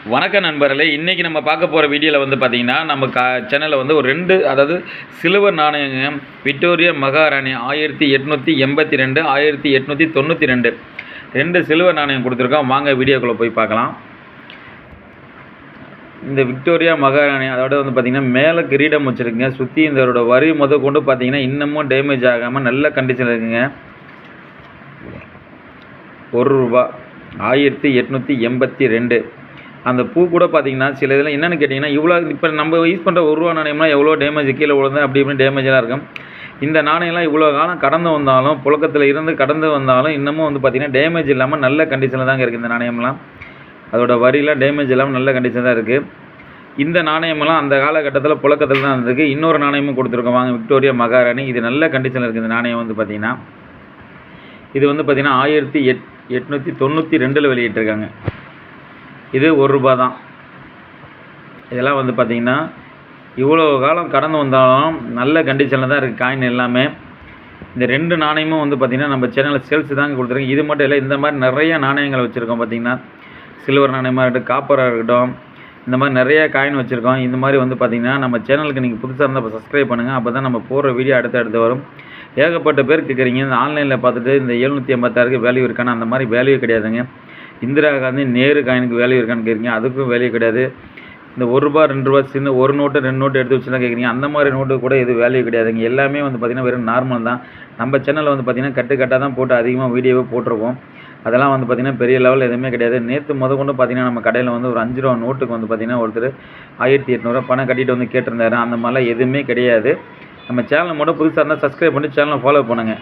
வணக்கம் நண்பர்களே, இன்றைக்கி நம்ம பார்க்க போகிற வீடியோவில் வந்து பார்த்திங்கன்னா நம்ம சேனலில் வந்து ஒரு 2 அதாவது சில்வர் நாணயங்க விக்டோரியா மகாராணி 1882 1892 2 சில்வர் நாணயம் கொடுத்துருக்கோம். வாங்க வீடியோக்குள்ளே போய் பார்க்கலாம். இந்த விக்டோரியா மகாராணி அதோட வந்து பார்த்திங்கன்னா மேலே கிரீடம் வச்சுருக்குங்க. சுற்றி இதோட வரி கொண்டு பார்த்திங்கன்னா இன்னமும் டேமேஜ் ஆகாமல் நல்ல கண்டிஷனில் இருக்குங்க. ₹1 1882. அந்த பூ கூட பார்த்தீங்கன்னா சில இதில் என்னென்னு கேட்டிங்கன்னா இவ்வளோ இப்போ நம்ம யூஸ் பண்ணுற ₹1 நாணயம்லாம் எவ்வளோ டேமேஜ் கீழே விழுந்து அப்படி இப்படின்னு டேமேஜெலாம் இருக்கும். இந்த நாணயம்லாம் இவ்வளோ காலம் கடந்து வந்தாலும் புழக்கத்தில் இருந்து கடந்து வந்தாலும் இன்னமும் வந்து பார்த்திங்கன்னா டேமேஜ் இல்லாமல் நல்ல கண்டிஷனில் தாங்க இருக்குது. இந்த நாணயம்லாம் அதோட வரிலாம் டேமேஜ் இல்லாமல் நல்ல கண்டிஷன் தான் இருக்குது. இந்த நாணயமெல்லாம் அந்த காலகட்டத்தில் புழக்கத்தில் தான் இருந்திருக்கு. இன்னொரு நாணயமும் கொடுத்துருக்கோம் வாங்க, விக்டோரியா மகாராணி. இது நல்ல கண்டிஷனில் இருக்குது. இந்த நாணயம் வந்து பார்த்திங்கன்னா இது வந்து பார்த்திங்கன்னா 1892 வெளியிட்டிருக்காங்க. இது ₹1 தான். இதெல்லாம் வந்து பார்த்திங்கன்னா இவ்வளோ காலம் கடந்து வந்தாலும் நல்ல கண்டிஷனில் தான் இருக்குது காயின் எல்லாமே. இந்த 2 நாணயமும் வந்து பார்த்திங்கன்னா நம்ம சேனலில் சேல்ஸ் தாங்க கொடுத்துருக்கோம். இது மட்டும் இல்லை, இந்த மாதிரி நிறைய நாணயங்கள் வச்சுருக்கோம். பார்த்திங்கன்னா சில்வர் நாணயமாக இருக்கட்டும், காப்பராக இருக்கட்டும், இந்த மாதிரி நிறைய காயின் வச்சுருக்கோம். இந்த மாதிரி வந்து பார்த்திங்கன்னா நம்ம சேனலுக்கு நீங்கள் புதுசாக இருந்தால் இப்போ சப்ஸ்கிரைப் பண்ணுங்கள். அப்போ தான் நம்ம போடுற வீடியோ அடுத்து வரும். ஏகப்பட்ட பேர் கேட்குறீங்க இந்த ஆன்லைனில் பார்த்துட்டு இந்த 786க்கு வேல்யூ இருக்கான்னு. அந்த மாதிரி வேல்யூ கிடையாதுங்க. இந்திரா காந்தி நேரு காயினுக்கு வேல்யூ இருக்கான்னு கேட்குறீங்க, அதுக்கும் வேல்யூ கிடையாது. இந்த ₹1 ₹2 சின்ன ஒரு நோட்டு 2 நோட்டு எடுத்து வச்சு தான் கேட்குறீங்க, அந்த மாதிரி நோட்டு கூட இது வேல்யூ கிடையாதுங்க. எல்லாமே வந்து பார்த்திங்கன்னா வெறும் நார்மல் தான். நம்ம சேனலில் வந்து பார்த்திங்கன்னா கட்டாக தான் போட்டு அதிகமாக வீடியோவே போட்டிருக்கோம். அதெல்லாம் வந்து பார்த்திங்கன்னா பெரிய லெவலில் எதுவுமே கிடையாது. நேற்று கொண்டு பார்த்திங்கன்னா நம்ம கடையில் வந்து ஒரு ₹5 நோட்டுக்கு வந்து பார்த்திங்கன்னா ஒருத்தர் 1800 பணம் கட்டிட்டு வந்து கேட்டிருந்தாரு. அந்த மாதிரிலாம் எதுவுமே கிடையாது. நம்ம சேனலை மட்டும் புதுசாக இருந்தால் சப்ஸ்கிரைப் பண்ணி சேனலை ஃபாலோ பண்ணுங்கள்.